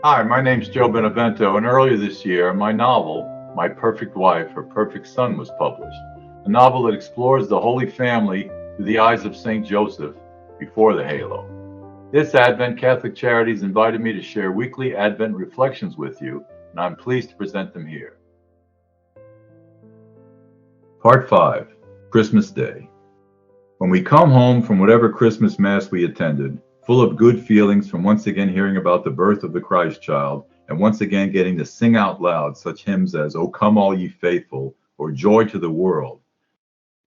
Hi, my name's Joe Benevento, and earlier this year, my novel, My Perfect Wife, Her Perfect Son, was published. A novel that explores the Holy Family through the eyes of St. Joseph before the halo. This Advent, Catholic Charities invited me to share weekly Advent reflections with you, and I'm pleased to present them here. Part 5, Christmas Day. When we come home from whatever Christmas Mass we attended, full of good feelings from once again hearing about the birth of the Christ child, and once again getting to sing out loud such hymns as "O Come All Ye Faithful" or "Joy to the World,"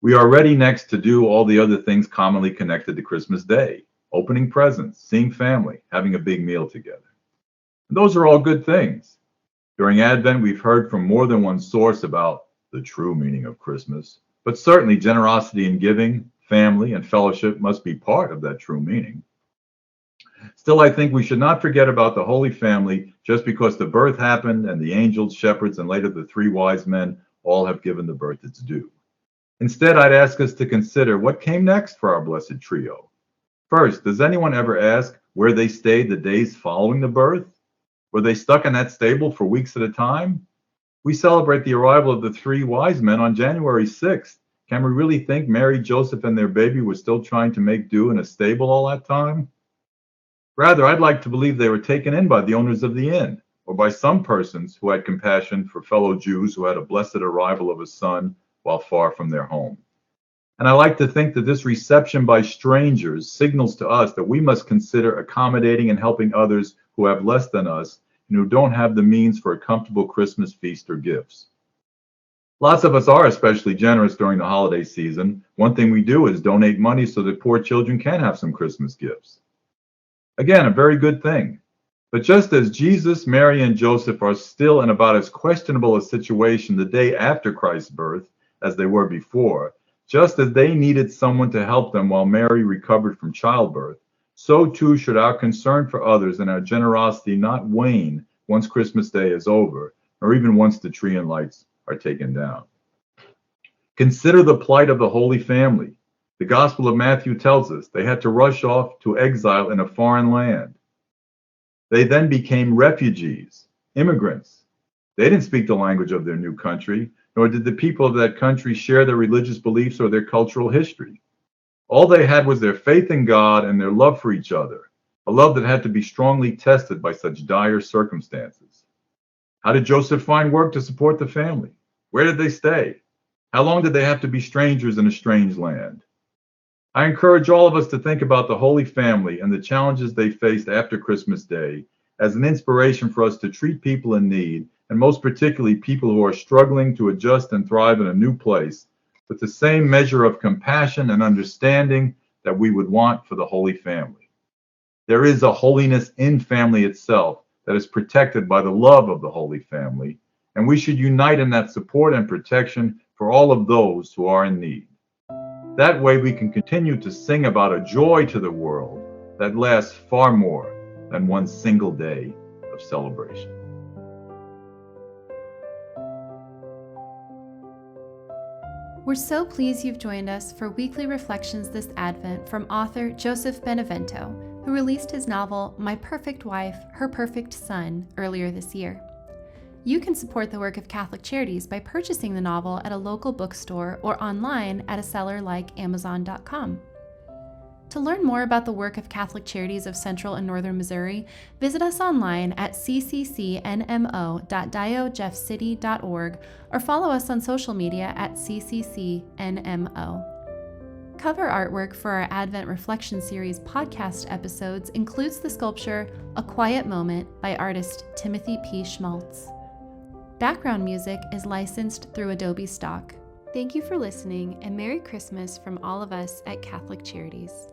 we are ready next to do all the other things commonly connected to Christmas Day: opening presents, seeing family, having a big meal together. And those are all good things. During Advent, we've heard from more than one source about the true meaning of Christmas, but certainly generosity in giving, family, and fellowship must be part of that true meaning. Still, I think we should not forget about the Holy Family just because the birth happened and the angels, shepherds, and later the three wise men all have given the birth its due. Instead, I'd ask us to consider what came next for our blessed trio. First, does anyone ever ask where they stayed the days following the birth? Were they stuck in that stable for weeks at a time? We celebrate the arrival of the three wise men on January 6th. Can we really think Mary, Joseph, and their baby were still trying to make do in a stable all that time? Rather, I'd like to believe they were taken in by the owners of the inn, or by some persons who had compassion for fellow Jews who had a blessed arrival of a son while far from their home. And I like to think that this reception by strangers signals to us that we must consider accommodating and helping others who have less than us and who don't have the means for a comfortable Christmas feast or gifts. Lots of us are especially generous during the holiday season. One thing we do is donate money so that poor children can have some Christmas gifts. Again, a very good thing. But just as Jesus, Mary, and Joseph are still in about as questionable a situation the day after Christ's birth as they were before, just as they needed someone to help them while Mary recovered from childbirth, so too should our concern for others and our generosity not wane once Christmas Day is over, or even once the tree and lights are taken down. Consider the plight of the Holy Family. The Gospel of Matthew tells us they had to rush off to exile in a foreign land. They then became refugees, immigrants. They didn't speak the language of their new country, nor did the people of that country share their religious beliefs or their cultural history. All they had was their faith in God and their love for each other, a love that had to be strongly tested by such dire circumstances. How did Joseph find work to support the family? Where did they stay? How long did they have to be strangers in a strange land? I encourage all of us to think about the Holy Family and the challenges they faced after Christmas Day as an inspiration for us to treat people in need, and most particularly people who are struggling to adjust and thrive in a new place, with the same measure of compassion and understanding that we would want for the Holy Family. There is a holiness in family itself that is protected by the love of the Holy Family, and we should unite in that support and protection for all of those who are in need. That way we can continue to sing about a joy to the world that lasts far more than one single day of celebration. We're so pleased you've joined us for weekly reflections this Advent from author Joseph Benevento, who released his novel My Perfect Wife, Her Perfect Son earlier this year. You can support the work of Catholic Charities by purchasing the novel at a local bookstore or online at a seller like Amazon.com. To learn more about the work of Catholic Charities of Central and Northern Missouri, visit us online at cccnmo.diogeffcity.org or follow us on social media at cccnmo. Cover artwork for our Advent Reflection Series podcast episodes includes the sculpture A Quiet Moment by artist Timothy P. Schmaltz. Background music is licensed through Adobe Stock. Thank you for listening, and Merry Christmas from all of us at Catholic Charities.